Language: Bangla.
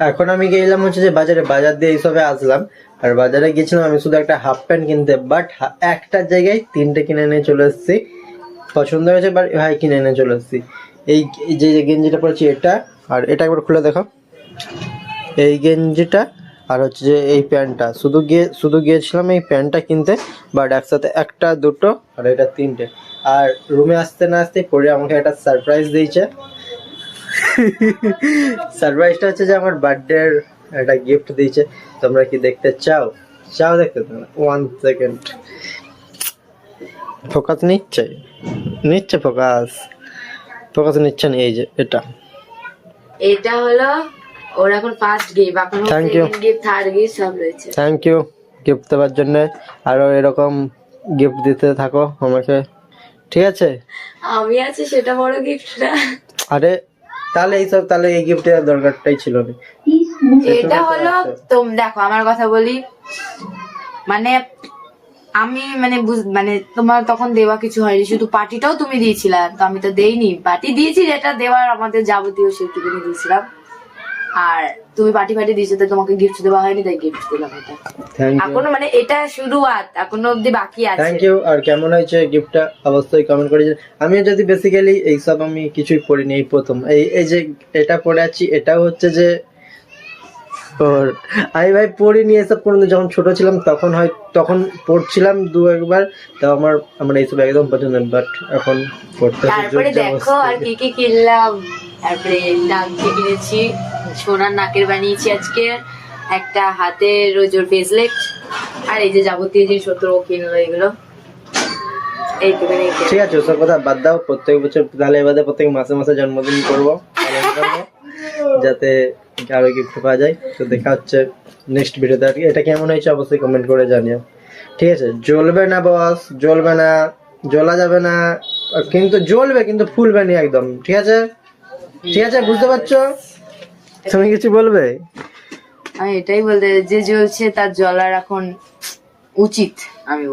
এখন আমি গেলাম হচ্ছে যে বাজারে, বাজার দিয়ে এইসবে আসলাম। আর বাজারে গেছিলাম আমি শুধু একটা হাফ প্যান্ট কিনতে, বাট একটা জায়গায় তিনটে কিনে নিয়ে চলে এসেছি। পছন্দ হয়েছে বাট ভাই কিনে নিয়ে চলে এসেছি। এই যে গেঞ্জিটা পরেছি এটা, আর এটা একবার খুলে দেখো, এই গেঞ্জিটা আর হচ্ছে যে এই প্যান্টটা। শুধু গিয়েছিলাম এই প্যান্টটা কিনতে, বাট একসাথে একটা দুটো আর এটা তিনটে। আর রুমে আসতে না আসতে পরে আমাকে একটা সারপ্রাইজ দিয়েছে। সারপ্রাইজটা হচ্ছে যে আমার বার্থডের একটা গিফট দিয়েছে। তোমরা কি দেখতে চাও? দেখতে তো 1 সেকেন্ড। ফোকাস নিচ্ছে ফোকাস নিচ্ছে না। এই যে এটা হলো ওর এখন ফার্স্ট গিফট, এখন সেকেন্ড গিফট, থার্ড গিফট সব রয়েছে। থ্যাংক ইউ গিফট দেওয়ার জন্য। আরো এরকম গিফট দিতে থাকো আমাকে, ঠিক আছে? আমি আছি সেটা বড় গিফট না। আরে তাহলে এই গিফটের দরকারটাই ছিল না। এটা হলো দেখো আমার কথা বলি, মানে আমি মানে তোমার তখন দেওয়া কিছু হয়নি, শুধু পার্টিটাও তুমি দিয়েছিলে, তো আমি তো দেইনি। পার্টি দিয়েছি, যেটা দেওয়ার আমাদের যাবতীয় সেটুকুনি দিয়েছিলাম। আর তুমি পার্টি দিয়েছো, তো তোমাকে গিফট দেওয়া হয়নি, তাই গিফট দিলাম এটা। এখনো মানে এটা শুরুয়াত, এখনো অব্দি বাকি আছে। Thank you. আর কেমন হয়েছে গিফটটা অবশ্যই কমেন্ট করে জানাবেন। আমি যদি বেসিক্যালি এইসব আমি কিছুই পড়িনি, এই প্রথম এই যে এটা পড়ে আছি, এটাও হচ্ছে যে ওর। আমি ভাই পড়িনি এসব পর্যন্ত, যখন ছোট ছিলাম তখন পড়ছিলাম 2-1 তো আমার এইসব একদম পছন্দ, বাট এখন পড়তে তারপরে দেখো আর কি কি কিনলাম। তারপরে নাক কিনেছি, সোনার নাকের বানিয়েছি আজকে, একটা হাতের রোজোর ফেসলেট, আর এই যে যাবতীয় যে সত্তর কিনলো এগুলো। ঠিক আছে, ওসব কথা বাদ দাও। প্রত্যেক বছর তাহলে এবারে প্রত্যেক মাসে জন্মদিন করবো, যাতে আরো গিফট পাওয়া যায়। তো দেখা হচ্ছে নেক্সট ভিডিওতে। আর এটা কেমন হয়েছে অবশ্যই কমেন্ট করে জানিও, ঠিক আছে? জ্বলবে না বস, জ্বলবে না, জ্বলা যাবে না, কিন্তু জ্বলবে, কিন্তু ফুলবে না একদম, ঠিক আছে? বুঝতে পারছো? তুমি কিছু বলবে? আমি এটাই বলতে, যে জ্বলছে তার জ্বলার এখন উচিত, আমি